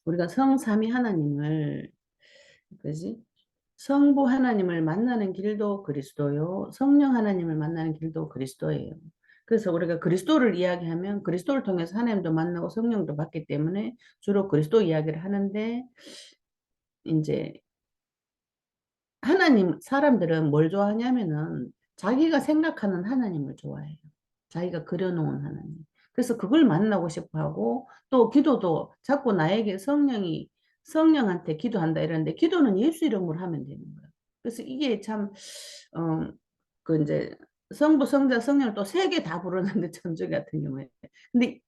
우리가 성삼위 하나님을, 그지? 성부 하나님을 만나는 길도 그리스도요. 성령 하나님을 만나는 길도 그리스도예요. 그래서 우리가 그리스도를 이야기하면 그리스도를 통해서 하나님도 만나고 성령도 받기 때문에 주로 그리스도 이야기를 하는데, 이제 하나님, 사람들은 뭘 좋아하냐면은 자기가 생각하는 하나님을 좋아해요. 자기가 그려놓은 하나님. 그래서 그걸 만나고 싶어 하고, 또 기도도 자꾸 나에게 성령한테 기도한다 이러는데, 기도는 예수 이름으로 하면 되는 거예요. 그래서 이게 참, 어, 이제 성부, 성자, 성령을 또 세 개 다 부르는데, 천주교 같은 경우에. 근데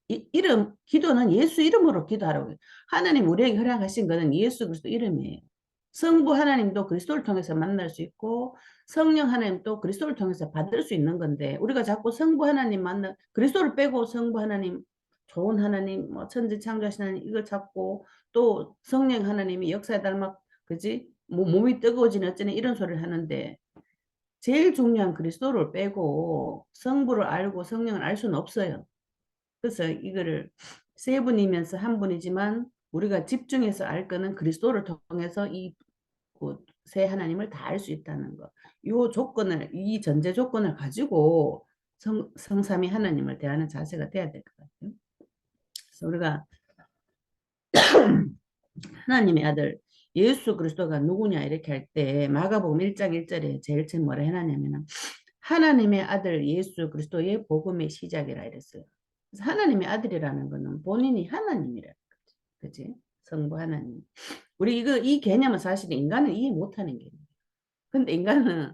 기도는 예수 이름으로 기도하라고 해요. 하나님 우리에게 허락하신 거는 예수 그리스도 이름이에요. 성부 하나님도 그리스도를 통해서 만날 수 있고 성령 하나님도 그리스도를 통해서 받을 수 있는 건데, 우리가 자꾸 성부 하나님 그리스도를 빼고 성부 하나님, 좋은 하나님, 뭐 천지 창조하신 하나님 이걸 찾고, 또 성령 하나님이 역사에 닮아, 그지? 뭐 몸이 뜨거워지는 어쩌네 이런 소리를 하는데, 제일 중요한 그리스도를 빼고 성부를 알고 성령을 알 수는 없어요. 그래서 이거를 세 분이면서 한 분이지만 우리가 집중해서 알 거는 그리스도를 통해서 새 하나님을 다 알 수 있다는 거. 이 전제 조건을 가지고 성삼위 하나님을 대하는 자세가 돼야 될 것 같아요. 그래서 우리가 하나님의 아들 예수 그리스도가 누구냐 이렇게 할 때 마가복음 1장 1절에 제일 처음 뭐라 해놨냐면 하나님의 아들 예수 그리스도의 복음의 시작이라 이랬어요. 그래서 하나님의 아들이라는 거는 본인이 하나님이라. 그치? 성부 하나님. 우리 이 개념은 사실 인간은 이해 못하는 개념. 근데 인간은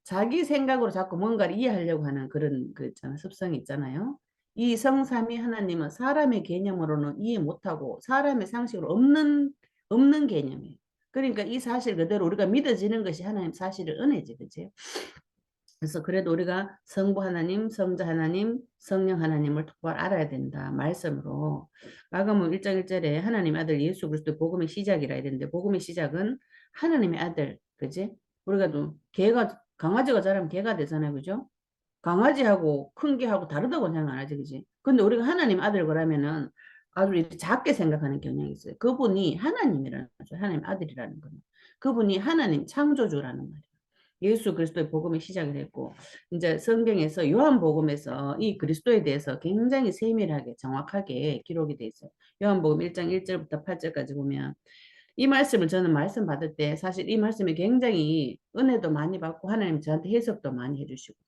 자기 생각으로 자꾸 뭔가를 이해하려고 하는 그런 습성이 있잖아요. 이 성삼위 하나님은 사람의 개념으로는 이해 못하고 사람의 상식으로 없는 개념이에요. 그러니까 이 사실 그대로 우리가 믿어지는 것이 하나님 사실을 은혜지, 그치? 그래서 그래도 우리가 성부 하나님, 성자 하나님, 성령 하나님을 똑바로 알아야 된다. 말씀으로. 마가복음 1장 1절에 하나님의 아들 예수 그리스도 복음의 시작이라 이랬는데, 복음의 시작은 하나님의 아들, 그지? 우리가 또 강아지가 자라면 개가 되잖아요, 그죠? 강아지하고 큰 개하고 다르다고 생각 안 하지, 그지? 근데 우리가 하나님 아들 그러면은 아주 이렇게 작게 생각하는 경향이 있어요. 그분이 하나님이라는 거죠. 하나님 아들이라는 거는. 그분이 하나님 창조주라는 말이에요. 예수 그리스도의 복음이 시작을 했고, 이제 성경에서 요한복음에서 이 그리스도에 대해서 굉장히 세밀하게 정확하게 기록이 돼 있어요. 요한복음 1장 1절부터 8절까지 보면 이 말씀을 저는 말씀 받을 때 사실 이 말씀이 굉장히 은혜도 많이 받고 하나님 저한테 해석도 많이 해주시고,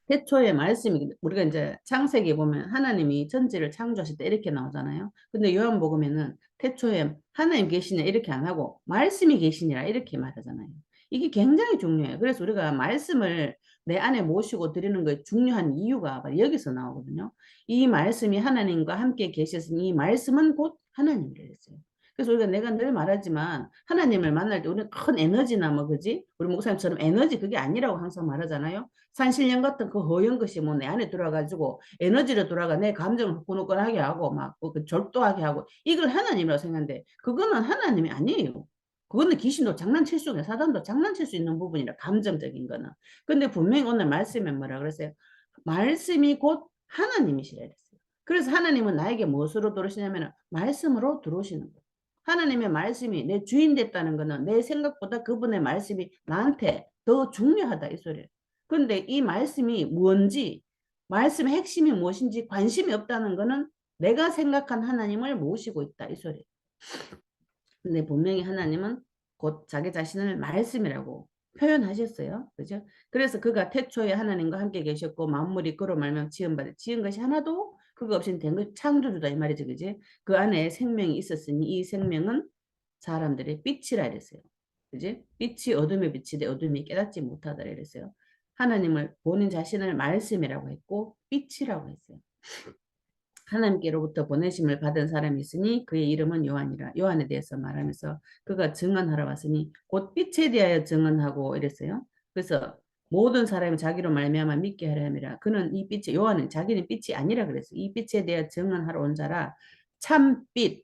태초에 말씀이, 우리가 이제 창세기 보면 하나님이 천지를 창조하실 때 이렇게 나오잖아요. 근데 요한복음에는 태초에 하나님 계시냐 이렇게 안 하고 말씀이 계시니라 이렇게 말하잖아요. 이게 굉장히 중요해요. 그래서 우리가 말씀을 내 안에 모시고 드리는 거에 중요한 이유가 바로 여기서 나오거든요. 이 말씀이 하나님과 함께 계셨으니 이 말씀은 곧 하나님이라 했어요. 그래서 우리가 내가 늘 말하지만 하나님을 만날 때 우리는 큰 에너지나 뭐 그지? 우리 목사님처럼 에너지 그게 아니라고 항상 말하잖아요. 산신령 같은 그 허연 것이 뭐 내 안에 들어가지고 에너지로 돌아가 내 감정을 후끈후끈하게 하고 막그 절도하게 하고 이걸 하나님이라고 생각하는데 그거는 하나님이 아니에요. 그거는 귀신도 장난칠 수 있는 사단도 장난칠 수 있는 부분이라 감정적인 거는. 근데 분명히 오늘 말씀에 뭐라 그랬어요? 말씀이 곧 하나님이시라 그랬어요. 그래서 하나님은 나에게 무엇으로 들어오시냐면 말씀으로 들어오시는 거예요. 하나님의 말씀이 내 주인 됐다는 거는 내 생각보다 그분의 말씀이 나한테 더 중요하다 이 소리예요. 그런데 이 말씀이 뭔지, 말씀의 핵심이 무엇인지 관심이 없다는 거는 내가 생각한 하나님을 모시고 있다 이 소리예요. 근데 분명히 하나님은 곧 자기 자신을 말씀이라고 표현하셨어요. 그죠? 그래서 그가 태초에 하나님과 함께 계셨고 만물이 그로 말미암아 지은 것이 하나도 그거 없이 된 것 창조주다 이 말이죠. 그지? 그 안에 생명이 있었으니 이 생명은 사람들의 빛이라 이랬어요. 그지? 빛이 어둠에 비치되 어둠이 깨닫지 못하다 이랬어요. 하나님을 본인 자신을 말씀이라고 했고 빛이라고 했어요. 하나님께로부터 보내심을 받은 사람이 있으니 그의 이름은 요한이라. 요한에 대해서 말하면서 그가 증언하러 왔으니 곧 빛에 대하여 증언하고 이랬어요. 그래서 모든 사람이 자기로 말미암아 믿게 하려 함이라. 그는 이 빛이, 요한은 자기는 빛이 아니라 그랬어요. 이 빛에 대하여 증언하러 온 자라. 참빛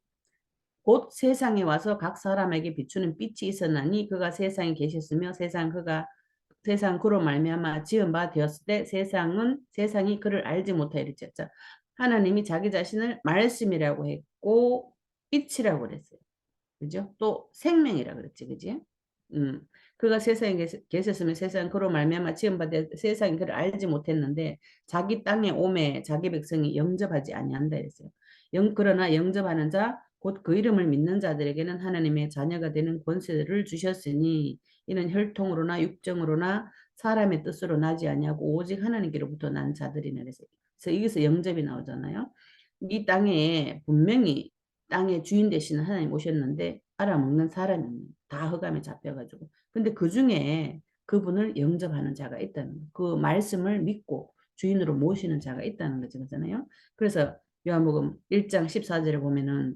곧 세상에 와서 각 사람에게 비추는 빛이 있었나니 그가 세상에 계셨으며 세상 그로 말미암아 지은 바 되었을 때 세상이 그를 알지 못하였죠. 하나님이 자기 자신을 말씀이라고 했고 빛이라고 그랬어요. 그죠? 또 생명이라 그랬지, 그지? 음, 그가 세상에 계셨으면 세상 그로 말미암아 지음받아 세상이 그를 알지 못했는데 자기 땅에 오매 자기 백성이 영접하지 아니한다 했어요. 그러나 영접하는 자 곧 그 이름을 믿는 자들에게는 하나님의 자녀가 되는 권세를 주셨으니 이는 혈통으로나 육정으로나 사람의 뜻으로 나지 아니하고 오직 하나님께로부터 난 자들이라 그랬어요. 그래서 여기서 영접이 나오잖아요. 이 땅에 분명히 땅의 주인 되시는 하나님 오셨는데 알아먹는 사람이 없는 다 흑암에 잡혀가지고 근데 그 중에 그분을 영접하는 자가 있다는 거예요. 그 말씀을 믿고 주인으로 모시는 자가 있다는 거죠. 그잖아요. 그래서 요한복음 1장 14절에 보면은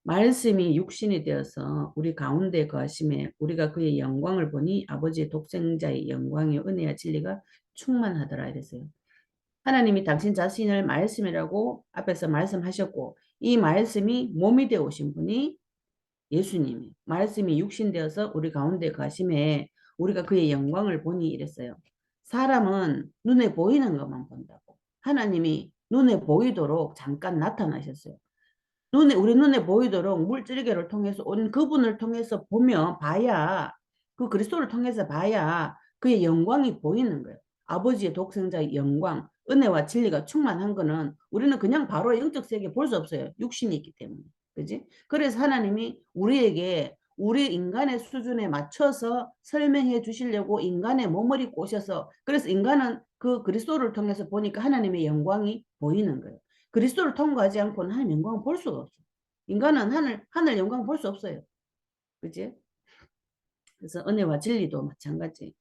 말씀이 육신이 되어서 우리 가운데 거하심에 우리가 그의 영광을 보니 아버지의 독생자의 영광의 은혜와 진리가 충만하더라 이랬어요. 하나님이 당신 자신을 말씀이라고 앞에서 말씀하셨고 이 말씀이 몸이 되어 오신 분이 예수님이 말씀이 육신되어서 우리 가운데 가심에 우리가 그의 영광을 보니 이랬어요. 사람은 눈에 보이는 것만 본다고. 하나님이 눈에 보이도록 잠깐 나타나셨어요. 우리 눈에 보이도록 물질계를 통해서 온 그분을 통해서 보면 봐야 그 그리스도를 통해서 봐야 그의 영광이 보이는 거예요. 아버지의 독생자의 영광, 은혜와 진리가 충만한 거는 우리는 그냥 바로 영적 세계 볼 수 없어요. 육신이 있기 때문에. 그지? 그래서 하나님이 우리에게 우리 인간의 수준에 맞춰서 설명해 주시려고 인간의 몸을 입고 오셔서 그래서 인간은 그 그리스도를 통해서 보니까 하나님의 영광이 보이는 거예요. 그리스도를 통과하지 않고는 하나님 영광을 볼 수가 없어요. 인간은 하늘 영광을 볼 수 없어요. 그지? 그래서 은혜와 진리도 마찬가지.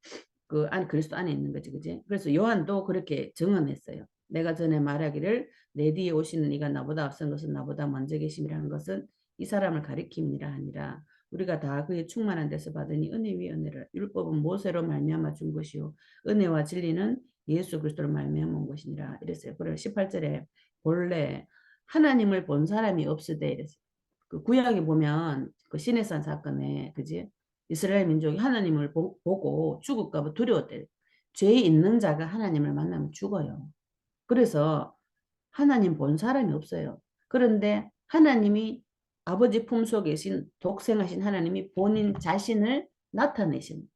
그리스도 안에 있는 거지, 그지? 그래서 요한도 그렇게 증언했어요. 내가 전에 말하기를 내 뒤에 오시는 이가 나보다 앞선 것은 나보다 먼저 계심이라는 것은 이 사람을 가리킴이라 하니라. 우리가 다 그의 충만한 데서 받으니 은혜 위에 은혜를 율법은 모세로 말미암아 준 것이요 은혜와 진리는 예수 그리스도로 말미암아 온 것이니라 이랬어요. 그래 18절에 본래 하나님을 본 사람이 없으되 이랬어요. 그 구약에 보면 그 시내산 사건에 그지? 이스라엘 민족이 하나님을 보고 죽을까 봐 두려웠대. 죄 있는 자가 하나님을 만나면 죽어요. 그래서 하나님 본 사람이 없어요. 그런데 하나님이 아버지 품속에 계신 독생하신 하나님이 본인 자신을 나타내신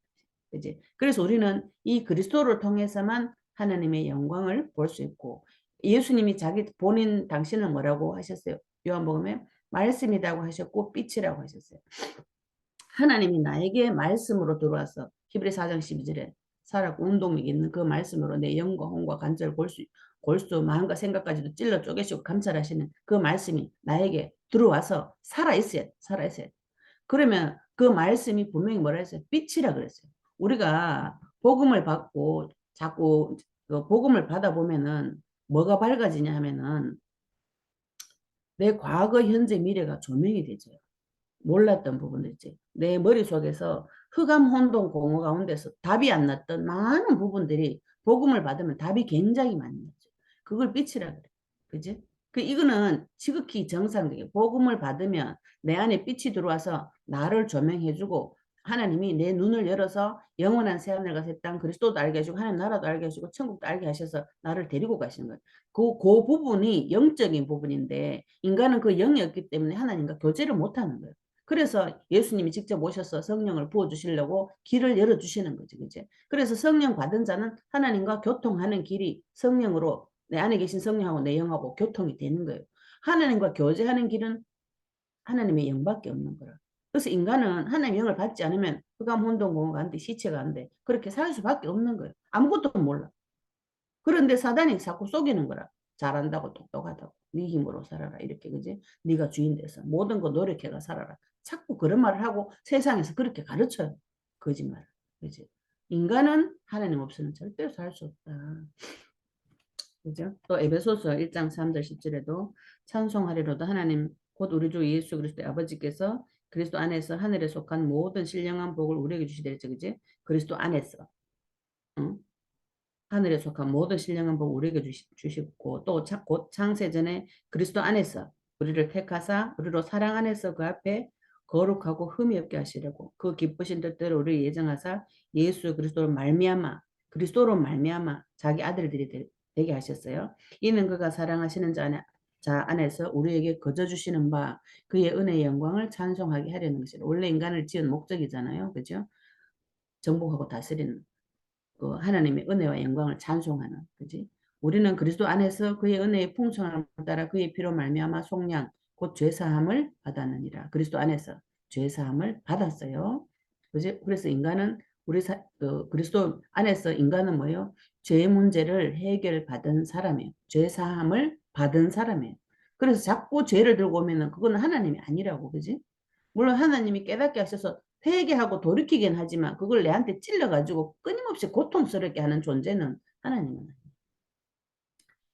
그지? 그래서 우리는 이 그리스도를 통해서만 하나님의 영광을 볼 수 있고 예수님이 자기 본인 당신은 뭐라고 하셨어요? 요한복음에 말씀이라고 하셨고 빛이라고 하셨어요. 하나님이 나에게 말씀으로 들어와서 히브리 4장 12절에 살았고 운동이 있는 그 말씀으로 내 영과 혼과 관절 골수 마음과 생각까지도 찔러 쪼개시고 감찰하시는 그 말씀이 나에게 들어와서 살아있어야 그러면 그 말씀이 분명히 뭐라 했어요? 빛이라 그랬어요. 우리가 복음을 받고 자꾸 그 복음을 받아보면은 뭐가 밝아지냐 하면은 내 과거, 현재, 미래가 조명이 되죠. 몰랐던 부분도 있지. 내 머릿속에서 흑암 혼돈 공허 가운데서 답이 안 났던 많은 부분들이 복음을 받으면 답이 굉장히 많이 나죠. 그걸 빛이라 그래. 그지? 이거는 지극히 정상적이에요. 복음을 받으면 내 안에 빛이 들어와서 나를 조명해주고 하나님이 내 눈을 열어서 영원한 새하늘과 새 땅 그리스도도 알게 해주고 하나님 나라도 알게 해주고 천국도 알게 하셔서 나를 데리고 가시는 거예요. 그 부분이 영적인 부분인데 인간은 그 영이 없기 때문에 하나님과 교제를 못하는 거예요. 그래서 예수님이 직접 오셔서 성령을 부어주시려고 길을 열어주시는 거지, 그지? 그래서 성령 받은 자는 하나님과 교통하는 길이 성령으로 내 안에 계신 성령하고 내 영하고 교통이 되는 거예요. 하나님과 교제하는 길은 하나님의 영밖에 없는 거라. 그래서 인간은 하나님의 영을 받지 않으면 흑암 혼돈공허가 안 돼, 시체가 안 돼. 그렇게 살 수밖에 없는 거예요. 아무것도 몰라. 그런데 사단이 자꾸 속이는 거라. 잘한다고 똑똑하다고. 네 힘으로 살아라. 이렇게 그지? 네가 주인 돼서 모든 거 노력해가 살아라. 자꾸 그런 말을 하고 세상에서 그렇게 가르쳐요. 거짓말. 그지? 인간은 하나님 없이는 절대로 살 수 없다. 그죠? 또 에베소서 1장 3절 10절에도 찬송하리로다 하나님 곧 우리 주 예수 그리스도의 아버지께서 그리스도 안에서 하늘에 속한 모든 신령한 복을 우리에게 주시되랬죠. 그지? 그리스도 안에서. 응? 하늘에 속한 모든 신령한 복 우리에게 주시고 또 곧 창세전에 그리스도 안에서 우리를 택하사 우리로 사랑 안에서 그 앞에 거룩하고 흠이 없게 하시려고 그 기쁘신 뜻대로 우리를 예정하사 예수 그리스도로 말미암아 자기 아들들이 되게 하셨어요. 이는 그가 사랑하시는 자 안에 자 안에서 우리에게 거저 주시는 바 그의 은혜의 영광을 찬송하게 하려는 것이라. 원래 인간을 지은 목적이잖아요. 그죠? 정복하고 다스리는 그 하나님의 은혜와 영광을 찬송하는, 그지? 우리는 그리스도 안에서 그의 은혜의 풍성함을 따라 그의 피로 말미암아 속량 곧 죄사함을 받았느니라. 그리스도 안에서 죄사함을 받았어요. 그지? 그래서 인간은 그리스도 안에서 인간은 뭐예요? 죄 문제를 해결받은 사람이에요. 죄사함을 받은 사람이에요. 그래서 자꾸 죄를 들고 오면은 그거는 하나님이 아니라고, 그지? 물론 하나님이 깨닫게 하셔서 회개하고 돌이키긴 하지만 그걸 내한테 찔러가지고 끊임없이 고통스럽게 하는 존재는 하나님은 아니에요.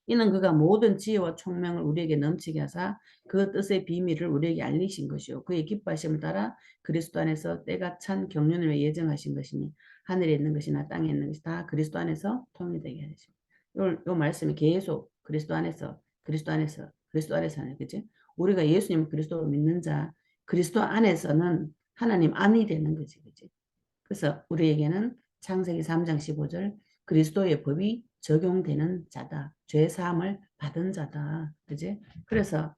이는 그가 모든 지혜와 총명을 우리에게 넘치게 하사 그 뜻의 비밀을 우리에게 알리신 것이요 그의 기뻐하심을 따라 그리스도 안에서 때가 찬 경륜을 위해 예정하신 것이니 하늘에 있는 것이나 땅에 있는 것이 다 그리스도 안에서 통일되게 하십니다. 요 말씀이 계속 그리스도 안에서 그리스도 안에서 그리스도 안에서 하네, 그치? 우리가 예수님 그리스도를 믿는 자 그리스도 안에서는 하나님 안이 되는 거지, 그치? 그래서 우리에게는 창세기 3장 15절 그리스도의 법이 적용되는 자다. 죄 사함을 받은 자다. 그지? 그래서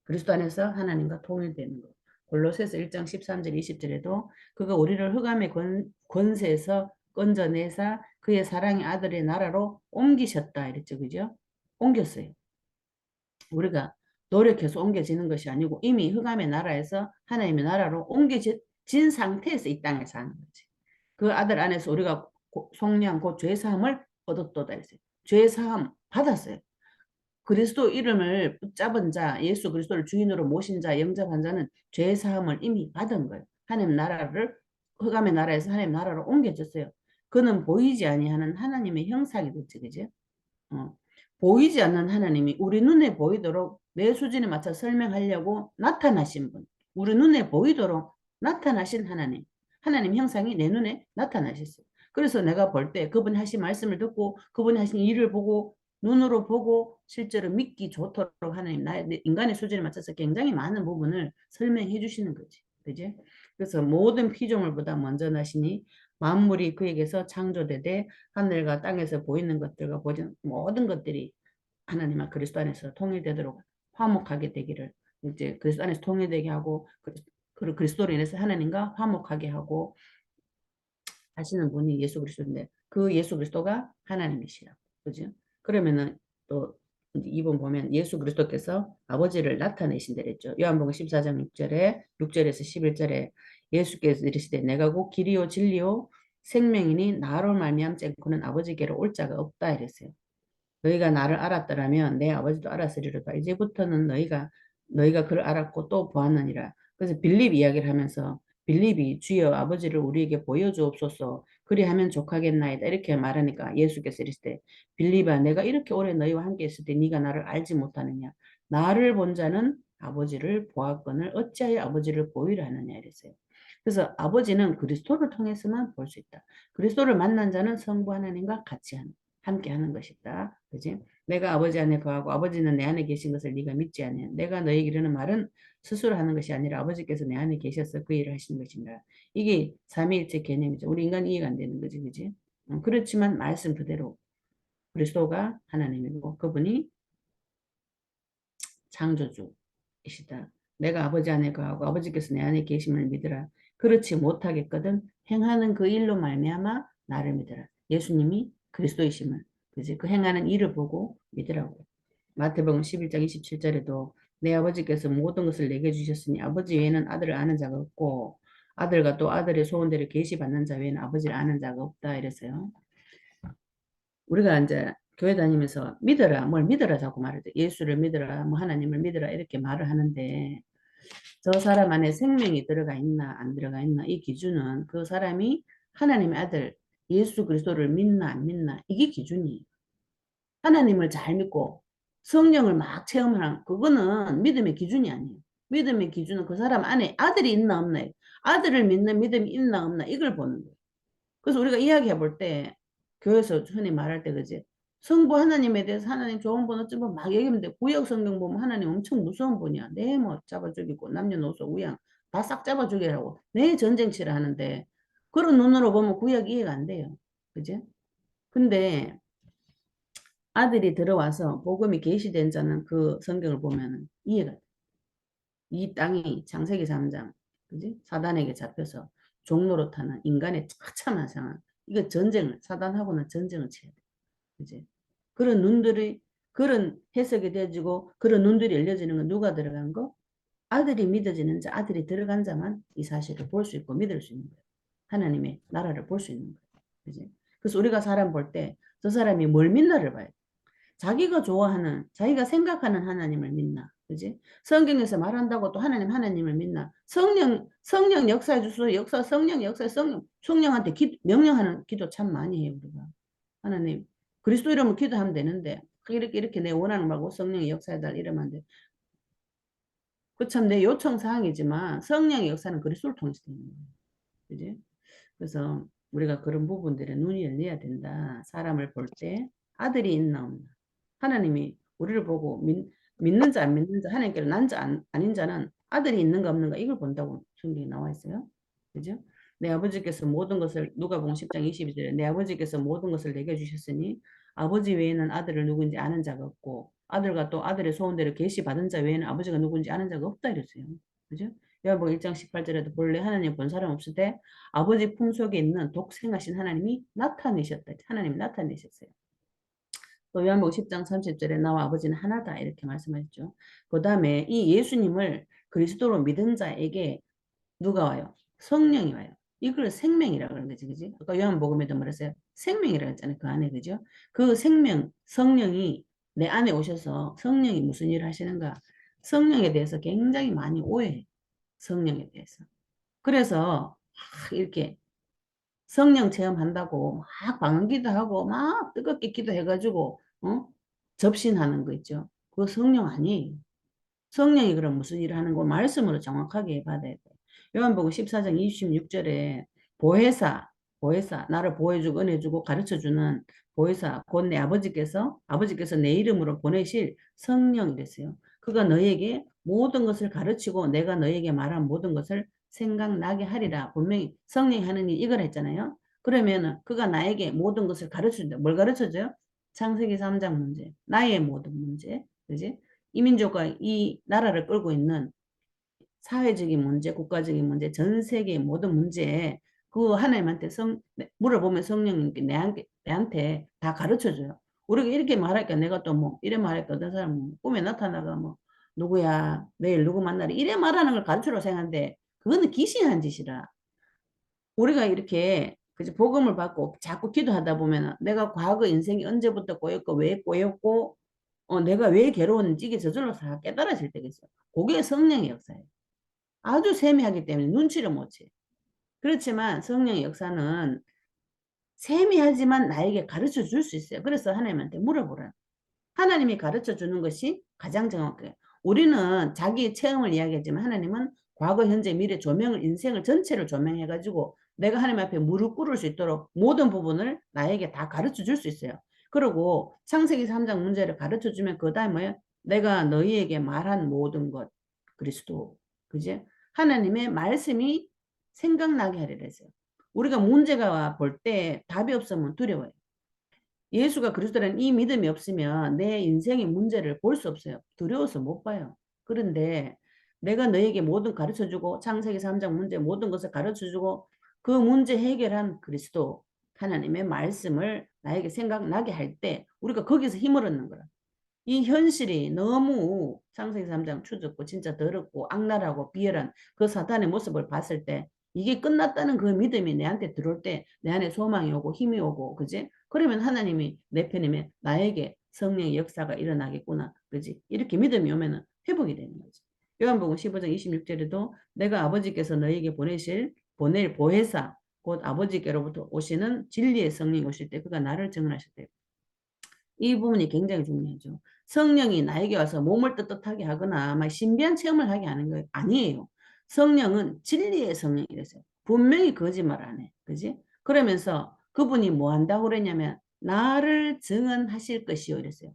그리스도 안에서 하나님과 통일되는 것. 골로새서 1장 13절 20절에도 그가 우리를 흑암의 권세에서 건져내사 그의 사랑의 아들의 나라로 옮기셨다 이랬죠. 그죠? 옮겼어요. 우리가 노력해서 옮겨지는 것이 아니고 이미 흑암의 나라에서 하나님의 나라로 옮겨진 상태에서 이 땅에 사는 거지. 그 아들 안에서 우리가 속량 곧 죄사함을 얻었도다 했어요. 죄사함 받았어요. 그리스도 이름을 붙잡은 자, 예수 그리스도를 주인으로 모신 자, 영접한 자는 죄사함을 이미 받은 거예요. 하나님 나라를 흑암의 나라에서 하나님 나라로 옮겨졌어요. 그는 보이지 아니하는 하나님의 형상이 됐지, 그지? 어. 보이지 않는 하나님이 우리 눈에 보이도록 내 수준에 맞춰 설명하려고 나타나신 분. 우리 눈에 보이도록 나타나신 하나님. 하나님 형상이 내 눈에 나타나셨어요. 그래서 내가 볼 때 그분이 하신 말씀을 듣고 그분이 하신 일을 보고 눈으로 보고 실제로 믿기 좋도록 하나님 나의 인간의 수준에 맞춰서 굉장히 많은 부분을 설명해 주시는 거지. 그지? 그래서 모든 피조물보다 먼저 나시니 만물이 그에게서 창조되되 하늘과 땅에서 보이는 것들과 보이는 모든 것들이 하나님과 그리스도 안에서 통일되도록 화목하게 되기를 이제 그리스도 안에서 통일되게 하고 그리스도로 인해서 하나님과 화목하게 하고 하시는 분이 예수 그리스도인데 그 예수 그리스도가 하나님이시라고. 그죠? 그러면은 또 이번 보면 예수 그리스도께서 아버지를 나타내신다 그랬죠. 요한복음 14장 6절에서 11절에 예수께서 이르시되 내가 곧 길이요 진리요 생명이니 나로 말미암지 않고는 아버지께로 올 자가 없다 이랬어요. 너희가 나를 알았더라면 내 아버지도 알았으리로다. 이제부터는 너희가 그를 알았고 또 보았느니라. 그래서 빌립 이야기를 하면서 빌립이 주여 아버지를 우리에게 보여주옵소서 그리하면 족하겠나이다 이렇게 말하니까 예수께서 이르시되 빌립아 내가 이렇게 오래 너희와 함께 있을 때 네가 나를 알지 못하느냐 나를 본 자는 아버지를 보았거늘 어찌하여 아버지를 보이려 하느냐 이랬어요. 그래서 아버지는 그리스도를 통해서만 볼 수 있다. 그리스도를 만난 자는 성부 하나님과 같이 함께 하는 것이다. 그지? 내가 아버지 안에 거하고 아버지는 내 안에 계신 것을 네가 믿지 않냐. 내가 너에게 이르는 말은 스스로 하는 것이 아니라 아버지께서 내 안에 계셔서 그 일을 하시는 것입니다. 이게 삼위일체 개념이죠. 우리 인간 이해가 안 되는 거지, 그지? 그렇지만 말씀 그대로 그리스도가 하나님이고 그분이 창조주이시다. 내가 아버지 안에 거하고 아버지께서 내 안에 계심을 믿으라. 그렇지 못하겠거든 행하는 그 일로 말미암아 나를 믿으라. 예수님이 그리스도이심을 그지? 그 행하는 일을 보고 믿으라고. 마태복음 11장 27절에도 내 아버지께서 모든 것을 내게 주셨으니 아버지 외에는 아들을 아는 자가 없고 아들과 또 아들의 소원대로 계시받는 자 외에는 아버지를 아는 자가 없다 이래서요. 우리가 이제 교회 다니면서 믿어라, 뭘 믿어라 자꾸 말하죠. 예수를 믿어라, 뭐 하나님을 믿어라 이렇게 말을 하는데 저 사람 안에 생명이 들어가 있나 안 들어가 있나 이 기준은 그 사람이 하나님의 아들 예수 그리스도를 믿나 안 믿나 이게 기준이에요. 하나님을 잘 믿고 성령을 막 체험하는 그거는 믿음의 기준이 아니에요. 믿음의 기준은 그 사람 안에 아들이 있나 없나 아들을 믿는 믿음이 있나 없나 이걸 보는 거예요. 그래서 우리가 이야기해 볼 때 교회에서 흔히 말할 때 그지 성부 하나님에 대해서 하나님 좋은 분 어쩌면 막 얘기하면 돼. 구약 성경 보면 하나님 엄청 무서운 분이야. 내 뭐 잡아 죽이고 남녀노소 우양 다 싹 잡아 죽이라고 내 전쟁치를 하는데 그런 눈으로 보면 구약 이해가 안 돼요. 그지? 근데 아들이 들어와서 복음이 계시된 자는 그 성경을 보면은 이해가 돼. 이 땅이 창세기 3장, 그지? 사단에게 잡혀서 종로로 타는 인간의 처참한 상황. 이거 전쟁을, 사단하고는 전쟁을 쳐야 돼. 그지? 그런 눈들이, 그런 해석이 되어지고, 그런 눈들이 열려지는 건 누가 들어간 거? 아들이 믿어지는 자, 아들이 들어간 자만 이 사실을 볼 수 있고 믿을 수 있는 거예요. 하나님의 나라를 볼 수 있는 거예요. 그지? 그래서 우리가 사람 볼 때 저 사람이 뭘 믿나를 봐요. 자기가 좋아하는, 자기가 생각하는 하나님을 믿나? 그지? 성경에서 말한다고 또 하나님을 믿나? 성령 역사해 주소서, 성령 역사해, 성령한테 명령하는 기도 참 많이 해요, 우리가. 하나님, 그리스도 이름으로 기도하면 되는데, 이렇게 내 원하는 말고 성령이 역사해달 이러면 안 돼. 그 참 내 요청 사항이지만 성령의 역사는 그리스도를 통해서 되는 거예요. 그지? 그래서 우리가 그런 부분들에 눈이 열려야 된다. 사람을 볼 때 아들이 있나 없나. 하나님이 우리를 보고 믿는 자 안 믿는 자 하나님께로 난 자 아닌 자는 아들이 있는가 없는가 이걸 본다고 성경에 나와 있어요. 그죠? 내 아버지께서 모든 것을 누가복음 10장 22절에 내 아버지께서 모든 것을 내게 주셨으니 아버지 외에는 아들을 누구인지 아는 자가 없고 아들과 또 아들의 소원대로 계시 받은 자 외에는 아버지가 누구인지 아는 자가 없다 이랬어요. 그죠? 요한복음 1장 18절에도 본래 하나님 본 사람 없을 때 아버지 품속에 있는 독생하신 하나님이 나타내셨다. 하나님이 나타내셨어요. 또 요한복음 10장 30절에 나와 아버지는 하나다 이렇게 말씀하셨죠. 그 다음에 이 예수님을 그리스도로 믿은 자에게 누가 와요? 성령이 와요. 이걸 생명이라고 그러는 거지, 그지? 아까 요한복음에도 말했어요. 생명이라고 했잖아요. 그 안에, 그죠? 그 생명, 성령이 내 안에 오셔서 성령이 무슨 일을 하시는가? 성령에 대해서 굉장히 많이 오해해. 성령에 대해서. 그래서 이렇게 성령 체험한다고 막 방언기도 하고 막 뜨겁게 기도해가지고 접신하는 거 있죠. 그거 성령 아니에요. 성령이 그럼 무슨 일을 하는 거 말씀으로 정확하게 받아야 돼. 요한복음 14장 26절에 보혜사, 나를 보호해주고 은혜주고 가르쳐주는 보혜사, 곧 내 아버지께서 내 이름으로 보내실 성령이랬어요. 그가 너에게 모든 것을 가르치고 내가 너에게 말한 모든 것을 생각나게 하리라. 분명히 성령이 하는 일 이걸 했잖아요. 그러면은 그가 나에게 모든 것을 가르쳐준다. 뭘 가르쳐줘요? 창세기 3장 문제, 나의 모든 문제, 그지? 이 민족과 이 나라를 끌고 있는 사회적인 문제, 국가적인 문제, 전 세계의 모든 문제에 그 하나님한테 물어보면 성령님께 내한테 다 가르쳐줘요. 우리가 이렇게 말하니까 내가 또 뭐, 이래 말하니까 어떤 사람은 꿈에 나타나가 뭐, 누구야, 내일 누구 만나라, 이래 말하는 걸 가르치라고 생각하는데, 그거는 귀신이 한 짓이라. 우리가 이렇게 그죠 복음을 받고 자꾸 기도하다 보면 내가 과거 인생이 언제부터 꼬였고 왜 꼬였고 내가 왜 괴로웠는지 이게 저절로 다 깨달아질 때가 있어요. 그게 성령의 역사예요. 아주 세미하기 때문에 눈치를 못 채. 그렇지만 성령의 역사는 세미하지만 나에게 가르쳐 줄 수 있어요. 그래서 하나님한테 물어보라. 하나님이 가르쳐 주는 것이 가장 정확해요. 우리는 자기 체험을 이야기하지만 하나님은 과거, 현재, 미래 조명을 인생을 전체를 조명해가지고 내가 하나님 앞에 무릎 꿇을 수 있도록 모든 부분을 나에게 다 가르쳐 줄 수 있어요. 그리고 창세기 3장 문제를 가르쳐 주면 그 다음에 뭐예요? 내가 너희에게 말한 모든 것 그리스도 그지? 하나님의 말씀이 생각나게 하리라 했어요. 우리가 문제가 볼 때 답이 없으면 두려워요. 예수가 그리스도라는 이 믿음이 없으면 내 인생의 문제를 볼 수 없어요. 두려워서 못 봐요. 그런데 내가 너에게 모든 가르쳐주고 창세기 3장 문제 모든 것을 가르쳐주고 그 문제 해결한 그리스도 하나님의 말씀을 나에게 생각나게 할 때 우리가 거기서 힘을 얻는 거라. 이 현실이 너무 창세기 3장 추적고 진짜 더럽고 악랄하고 비열한 그 사탄의 모습을 봤을 때 이게 끝났다는 그 믿음이 내한테 들어올 때 내 안에 소망이 오고 힘이 오고 그지? 그러면 하나님이 내 편이면 나에게 성령의 역사가 일어나겠구나. 그지? 이렇게 믿음이 오면은 회복이 되는 거지. 요한복음 15장 26절에도 내가 아버지께서 너에게 보낼 보혜사 곧 아버지께로부터 오시는 진리의 성령이 오실 때 그가 나를 증언하실 때 이 부분이 굉장히 중요하죠. 성령이 나에게 와서 몸을 떳떳하게 하거나 막 신비한 체험을 하게 하는 거 아니에요. 성령은 진리의 성령이랬어요. 분명히 거짓말 안 해. 그지? 그러면서 그분이 뭐 한다고 그랬냐면 나를 증언하실 것이요 이랬어요.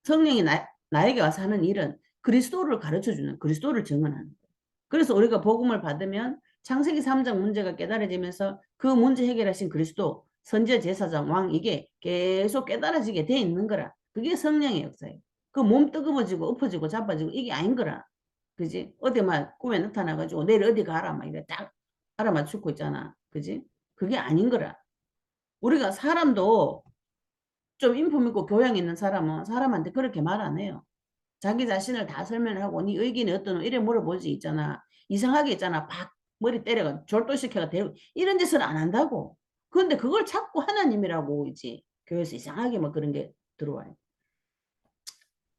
성령이 나에게 와서 하는 일은 그리스도를 가르쳐주는 그리스도를 증언하는 거예요. 그래서 우리가 복음을 받으면 창세기 3장 문제가 깨달아지면서 그 문제 해결하신 그리스도 선지자, 제사장, 왕 이게 계속 깨달아지게 돼 있는 거라. 그게 성령의 역사예요. 그 몸 뜨거워지고 엎어지고 자빠지고 이게 아닌 거라. 그지? 어디 막 꿈에 나타나가지고 내일 어디 가라 막 이래 딱 알아맞추고 있잖아. 그지? 그게 아닌 거라. 우리가 사람도 좀 인품 있고 교양 있는 사람은 사람한테 그렇게 말 안 해요. 자기 자신을 다 설명을 하고 네 의견이 어떠노 이래 물어보지 있잖아. 이상하게 있잖아. 팍 머리 때려가 졸도시켜가 데리고 이런 짓을 안 한다고. 그런데 그걸 자꾸 하나님이라고 이제 교회에서 이상하게 뭐 그런 게 들어와요.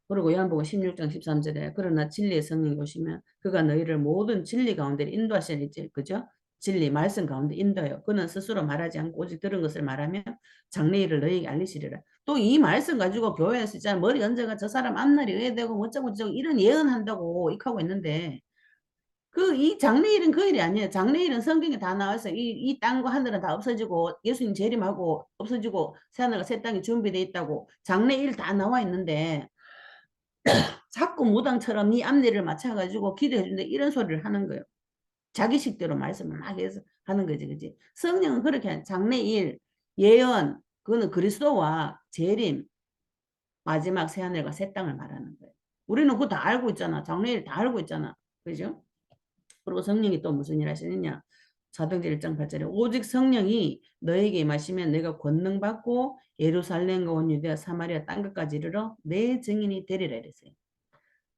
그리고 요한복음 16장 13절에 그러나 진리의 성령이 오시면 그가 너희를 모든 진리 가운데 인도하시리지. 그죠? 진리 말씀 가운데 인도해요. 그는 스스로 말하지 않고 오직 들은 것을 말하며 장래일을 너희에게 알리시리라. 또 이 말씀 가지고 교회에서 있잖아. 머리 얹어가 저 사람 앞날이 의되고 뭐쩌고 저쩌고 이런 예언한다고 이하고 있는데 그 이 장래일은 그 일이 아니에요. 장래일은 성경에 다 나와서 이 땅과 하늘은 다 없어지고 예수님 재림하고 없어지고 새하늘과 새 땅이 준비되어 있다고 장래일 다 나와 있는데 자꾸 무당처럼 네 앞니를 맞춰가지고 기도해 준다 이런 소리를 하는 거예요. 자기 식대로 말씀을 막 해서 하는 거지, 그지? 성령은 그렇게 장래일, 예언, 그거는 그리스도와 재림, 마지막 새하늘과 새 땅을 말하는 거예요. 우리는 그거 다 알고 있잖아. 장래일 다 알고 있잖아. 그죠? 그리고 성령이 또 무슨 일 하시느냐? 사도행전 1장 8절에 오직 성령이 너에게 임하시면 내가 권능 받고 예루살렘과 온 유대와 사마리아 땅 끝까지 이르러 내 증인이 되리라 이랬어요.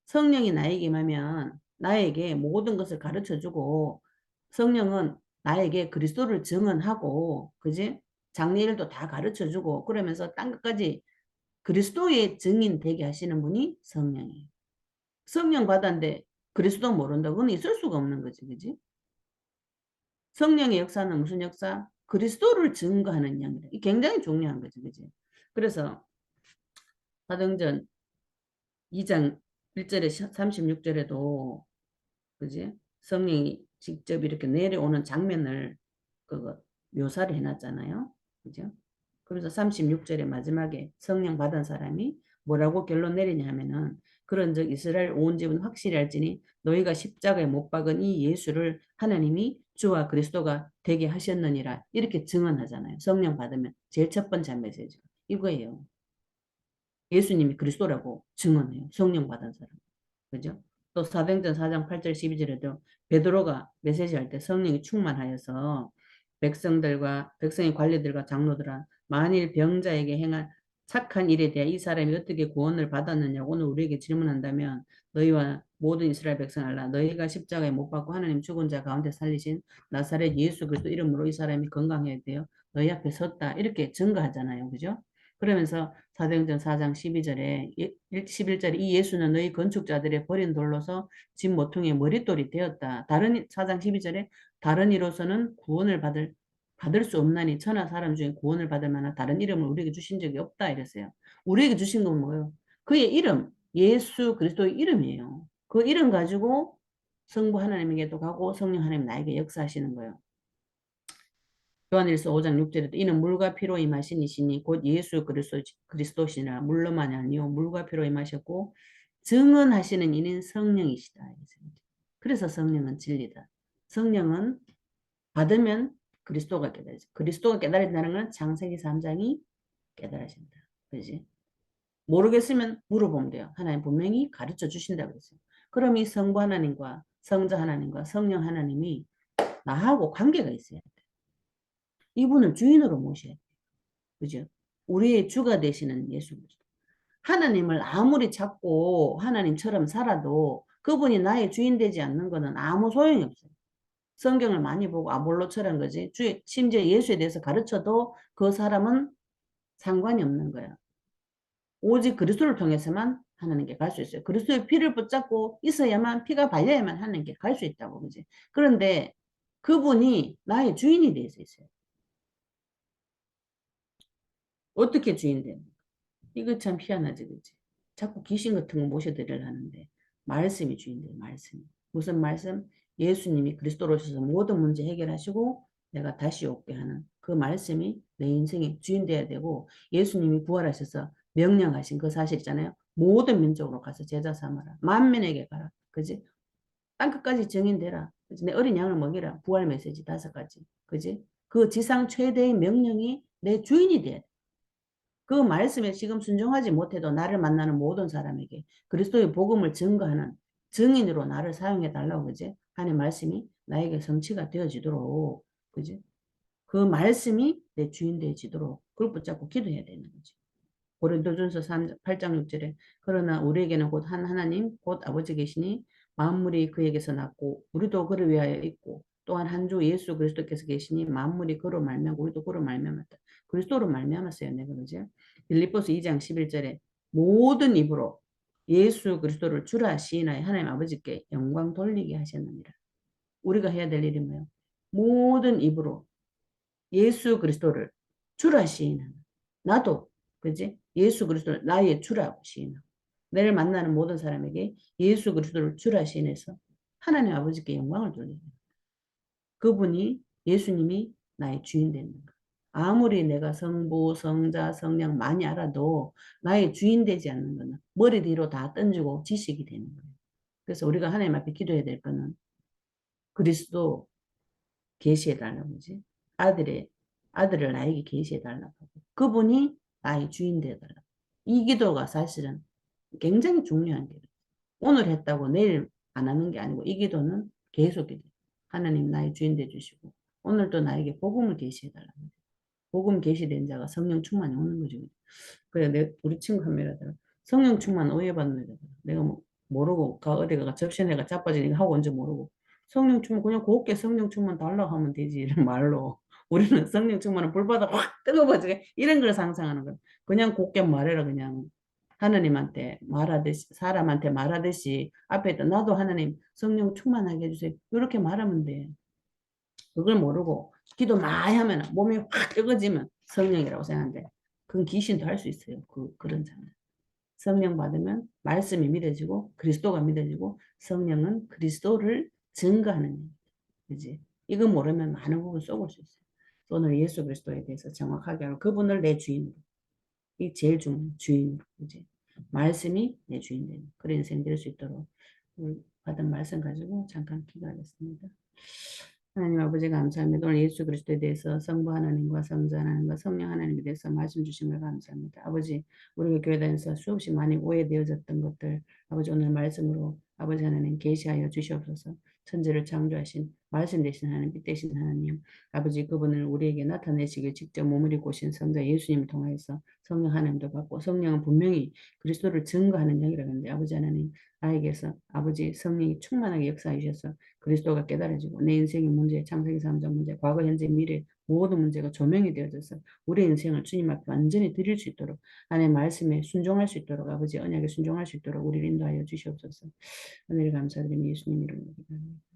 성령이 나에게 임하면 나에게 모든 것을 가르쳐주고 성령은 나에게 그리스도를 증언하고 그지? 장래일도 다 가르쳐주고 그러면서 땅끝까지 그리스도의 증인 되게 하시는 분이 성령이에요. 성령 받았는데 그리스도 모른다. 그건 있을 수가 없는 거지. 그지? 성령의 역사는 무슨 역사? 그리스도를 증거하는 영이다. 이 굉장히 중요한 거지. 그지? 그래서 사도행전 2장 1절에 36절에도 그지? 성령이 직접 이렇게 내려오는 장면을 그거 묘사를 해놨잖아요. 그죠? 그래서 36절의 마지막에 성령 받은 사람이 뭐라고 결론 내리냐 하면은 그런즉 이스라엘 온 집은 확실히 알지니 너희가 십자가에 못 박은 이 예수를 하나님이 주와 그리스도가 되게 하셨느니라 이렇게 증언하잖아요. 성령 받으면 제일 첫 번째 메시지 이거예요. 예수님이 그리스도라고 증언해요. 성령 받은 사람. 그죠? 또 사도행전 4장 8절 12절에도 베드로가 메시지할 때 성령이 충만하여서 백성의 관리들과 장로들아 만일 병자에게 행한 착한 일에 대해 이 사람이 어떻게 구원을 받았느냐고 오늘 우리에게 질문한다면 너희와 모든 이스라엘 백성 알라 너희가 십자가에 못 박고 하나님 죽은 자 가운데 살리신 나사렛 예수 그리스도 이름으로 이 사람이 건강해야 돼요. 너희 앞에 섰다 이렇게 증거하잖아요. 그죠? 그러면서 사도행전 4장 12절에 11절에 이 예수는 너희 건축자들의 버린 돌로서 집 모퉁이의 머릿돌이 되었다. 다른 4장 12절에 다른 이로서는 구원을 받을 수 없나니 천하 사람 중에 구원을 받을 만한 다른 이름을 우리에게 주신 적이 없다 이랬어요. 우리에게 주신 건 뭐예요? 그의 이름, 예수 그리스도의 이름이에요. 그 이름 가지고 성부 하나님에게도 가고 성령 하나님 나에게 역사하시는 거예요. 요한일서 5장 6절에도 이는 물과 피로 임하신 이시니 곧 예수 그리스도시나 물로만이 아니요 물과 피로 임하셨고 증언하시는 이는 성령이시다. 그래서 성령은 진리다. 성령은 받으면 그리스도가 깨달아져. 그리스도가 깨달아진다는 건 창세기 3장이 깨달아진다. 그지? 모르겠으면 물어보면 돼요. 하나님 분명히 가르쳐 주신다고 그랬어요. 그럼 이 성부 하나님과 성자 하나님과 성령 하나님이 나하고 관계가 있어요. 이분을 주인으로 모셔야 돼요. 그죠? 우리의 주가 되시는 예수 그리스도. 하나님을 아무리 찾고 하나님처럼 살아도 그분이 나의 주인 되지 않는 것은 아무 소용이 없어요. 성경을 많이 보고 아볼로처럼 거지. 심지어 예수에 대해서 가르쳐도 그 사람은 상관이 없는 거야. 오직 그리스도를 통해서만 하나님께 갈 수 있어요. 그리스도의 피를 붙잡고 있어야만 피가 발려야만 하나님께 갈 수 있다고 그지. 그런데 그분이 나의 주인이 되어 있어요. 어떻게 주인 되는 이거 참 희한하지, 그치? 자꾸 귀신 같은 거 모셔드리려 하는데, 말씀이 주인들, 말씀. 무슨 말씀? 예수님이 그리스도로 오셔서 모든 문제 해결하시고, 내가 다시 오게 하는 그 말씀이 내 인생의 주인 돼야 되고, 예수님이 부활하셔서 명령하신 그 사실 있잖아요. 모든 민족으로 가서 제자 삼아라. 만민에게 가라. 그지? 땅끝까지 증인되라. 그지? 내 어린 양을 먹이라. 부활 메시지 5가지. 그지? 그 지상 최대의 명령이 내 주인이 돼야 돼. 그 말씀에 지금 순종하지 못해도 나를 만나는 모든 사람에게 그리스도의 복음을 증거하는 증인으로 나를 사용해 달라고 그지? 하나님 말씀이 나에게 성취가 되어지도록 그지? 그 말씀이 내 주인 되어지도록 그걸 붙잡고 기도해야 되는 거지. 고린도전서 8장 6절에 그러나 우리에게는 곧 한 하나님 곧 아버지 계시니 만물이 그에게서 났고 우리도 그를 위하여 있고 또한 한 주 예수 그리스도께서 계시니 만물이 그로 말미암고 우리도 그로 말미암았다. 그리스도로 말미암았어요. 내가 그죠? 빌립보서 2장 11절에 모든 입으로 예수 그리스도를 주라 시인하여 하나님 아버지께 영광 돌리게 하셨느니라. 우리가 해야 될 일이 뭐예요? 모든 입으로 예수 그리스도를 주라 시인하는 나도 그지? 예수 그리스도를 나의 주라고 시인하고 내를 만나는 모든 사람에게 예수 그리스도를 주라 시인해서 하나님 아버지께 영광을 돌리는 그분이 예수님이 나의 주인 되는 거. 아무리 내가 성부, 성자, 성령 많이 알아도 나의 주인 되지 않는 거는 머리 뒤로 다 던지고 지식이 되는 거예요. 그래서 우리가 하나님 앞에 기도해야 될 거는 그리스도 계시해 달라고 그지? 아들을 나에게 계시해 달라고 하고 그분이 나의 주인 되어 달라고. 이 기도가 사실은 굉장히 중요한 기도. 오늘 했다고 내일 안 하는 게 아니고 이 기도는 계속이 돼. 하나님 나의 주인 돼 주시고 오늘도 나에게 복음을 계시해 달라고. 복음 계시된 자가 성령 충만이 오는 거죠. 그래 우리 친구 한 명이라더라. 성령 충만 오해받는 애들. 내가 뭐 모르고 어디가 접신해가 자빠지니까 하고 온지 모르고 성령 충만 그냥 곱게 성령 충만 달라고 하면 되지 이런 말로 우리는 성령 충만은 불바다 확 뜨거워지게 이런 걸 상상하는 거야. 그냥 곱게 말해라 그냥 하나님한테 말하듯이 사람한테 말하듯이 앞에 있다 나도 하나님 성령 충만하게 해주세요. 이렇게 말하면 돼. 그걸 모르고 기도 많이 하면 몸이 확 뜨거지면 성령이라고 생각하는데 그건 귀신도 할 수 있어요. 그런 장면. 성령 받으면 말씀이 믿어지고 그리스도가 믿어지고 성령은 그리스도를 증거하는 일. 그지? 이거 모르면 많은 부분 쏘을 수 있어요. 오늘 예수 그리스도에 대해서 정확하게 알고 그분을 내 주인으로. 이 제일 중요한 주인으로. 그지? 말씀이 내 주인 되는 그런 인생 될 수 있도록 받은 말씀 가지고 잠깐 기도하겠습니다. 하나님 아버지 감사합니다. 오늘 예수 그리스도에 대해서 성부 하나님과 성자 하나님과 성령 하나님에 대해서 말씀 주심을 감사합니다. 아버지 우리가 교회 다니면서 수없이 많이 오해되어졌던 것들 아버지 오늘 말씀으로 아버지 하나님 계시하여 주시옵소서. 천지를 창조하신 말씀 되신 하나님 빛 되신 하나님 아버지 그분을 우리에게 나타내시길 직접 머무르고 오신 성자 예수님을 통하여서 성령 하나님도 받고 성령은 분명히 그리스도를 증거하는 영이라고 하는데 아버지 하나님 나에게서 아버지 성령이 충만하게 역사해 주셔서 그리스도가 깨달아지고 내 인생의 문제, 창세기 3장 문제, 과거, 현재, 미래 모든 문제가 조명이 되어져서 우리 인생을 주님 앞에 완전히 드릴 수 있도록 하나님의 말씀에 순종할 수 있도록 아버지 언약에 순종할 수 있도록 우리를 인도하여 주시옵소서. 은혜를 감사드리며 예수님 이름으로 기도합니다.